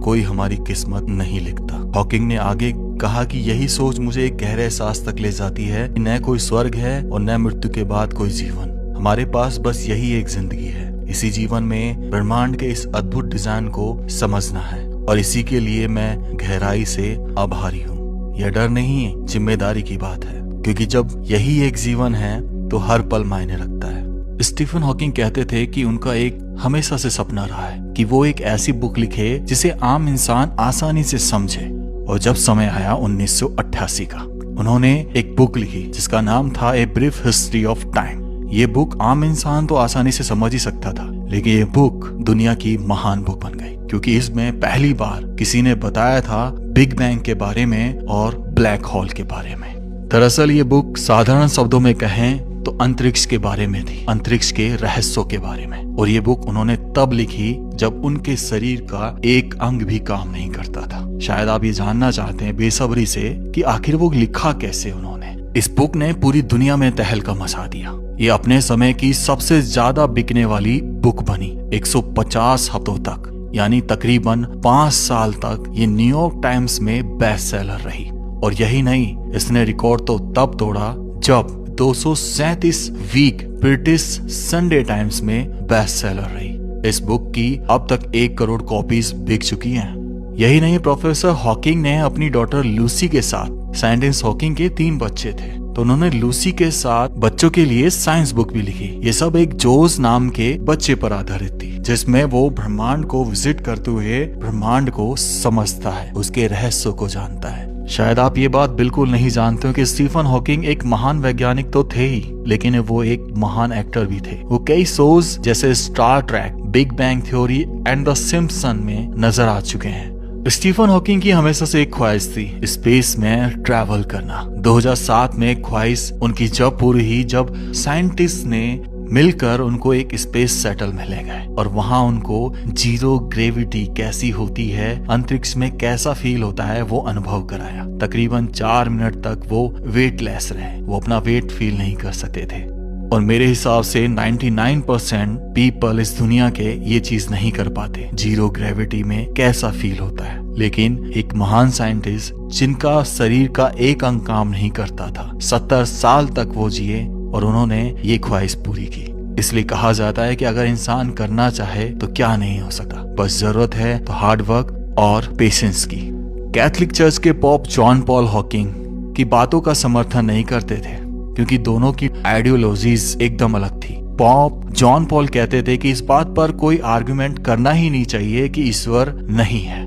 कोई हमारी किस्मत नहीं लिखता। हॉकिंग ने आगे कहा कि यही सोच मुझे एक गहरे एहसास तक ले जाती है कि न कोई स्वर्ग है और न मृत्यु के बाद कोई जीवन। हमारे पास बस यही एक जिंदगी है। इसी जीवन में ब्रह्मांड के इस अद्भुत डिजाइन को समझना है और इसी के लिए मैं गहराई से आभारी हूँ। यह डर नहीं, जिम्मेदारी की बात है, क्योंकि जब यही एक जीवन है तो हर पल मायने रखता है। स्टीफन हॉकिंग कहते थे कि उनका एक हमेशा से सपना रहा है कि वो एक ऐसी बुक लिखे जिसे आम इंसान आसानी से समझे। और जब समय आया 1988 का, उन्होंने एक बुक लिखी जिसका नाम था a brief history of time. ये बुक आम इंसान तो आसानी से समझ ही सकता था, लेकिन ये बुक दुनिया की महान बुक बन गई, क्योंकि इसमें पहली बार किसी ने बताया था बिग बैंग के बारे में और ब्लैक होल के बारे में। दरअसल ये बुक साधारण शब्दों में कहें तो अंतरिक्ष के बारे में थी, अंतरिक्ष के रहस्यों के बारे में। और ये बुक उन्होंने तब लिखी जब उनके शरीर का एक अंग भी काम नहीं करता था। शायद आप ये जानना चाहते हैं बेसब्री से कि आखिर वो लिखा कैसे उन्होंने। इस बुक ने पूरी दुनिया में तहलका मचा दिया। ये अपने समय की सबसे ज्यादा बिकने वाली बुक बनी। 150 हफ्तों तक, यानी तकरीबन 5 साल तक ये न्यूयॉर्क टाइम्स में बेस्ट सेलर रही। और यही नहीं, इसने रिकॉर्ड तो तब तोड़ा जब 237 वीक ब्रिटिश संडे टाइम्स में बेस्ट सेलर रही। इस बुक की अब तक 1 करोड़ कॉपीज बिक चुकी हैं। यही नहीं, प्रोफेसर हॉकिंग ने अपनी डॉटर लूसी के साथ, साइंटिस्ट हॉकिंग के 3 बच्चे थे, तो उन्होंने लूसी के साथ बच्चों के लिए साइंस बुक भी लिखी। ये सब एक जोस नाम के बच्चे पर आधारित थी, जिसमें वो ब्रह्मांड को विजिट करते हुए ब्रह्मांड को समझता है, उसके रहस्यों को जानता है। शायद आप ये बात बिल्कुल नहीं जानते हो कि स्टीफन हॉकिंग एक महान वैज्ञानिक तो थे ही, लेकिन वो एक महान एक्टर भी थे। वो कई शोज जैसे Star Trek, big bang theory and the Simpson में नजर आ चुके हैं। स्टीफन हॉकिंग की हमेशा से एक ख्वाहिश थी स्पेस में ट्रैवल करना। 2007 में एक ख्वाहिश उनकी जब पूरी हुई, जब साइंटिस्ट ने मिलकर उनको एक स्पेस शटल में ले गए और वहां उनको जीरो ग्रेविटी कैसी होती है, अंतरिक्ष में कैसा फील होता है, वो अनुभव कराया। तकरीबन 4 मिनट तक वो वेटलेस रहे, वो अपना वेट फील नहीं कर सकते थे। और मेरे हिसाब से 99% पीपल इस दुनिया के ये चीज नहीं कर पाते, जीरो ग्रेविटी में कैसा फील होता है। लेकिन एक महान साइंटिस्ट जिनका शरीर का एक अंग काम नहीं करता था, 70 साल तक वो जिए और उन्होंने ये ख्वाहिश पूरी की। इसलिए कहा जाता है कि अगर इंसान करना चाहे तो क्या नहीं हो सकता, बस जरूरत है तो हार्ड वर्क और पेशेंस की। कैथोलिक चर्च के पॉप जॉन पॉल हॉकिंग की बातों का समर्थन नहीं करते थे, क्योंकि दोनों की आइडियोलॉजीज एकदम अलग थी। पॉप जॉन पॉल कहते थे कि इस बात पर कोई आर्गुमेंट करना ही नहीं चाहिए कि ईश्वर नहीं है।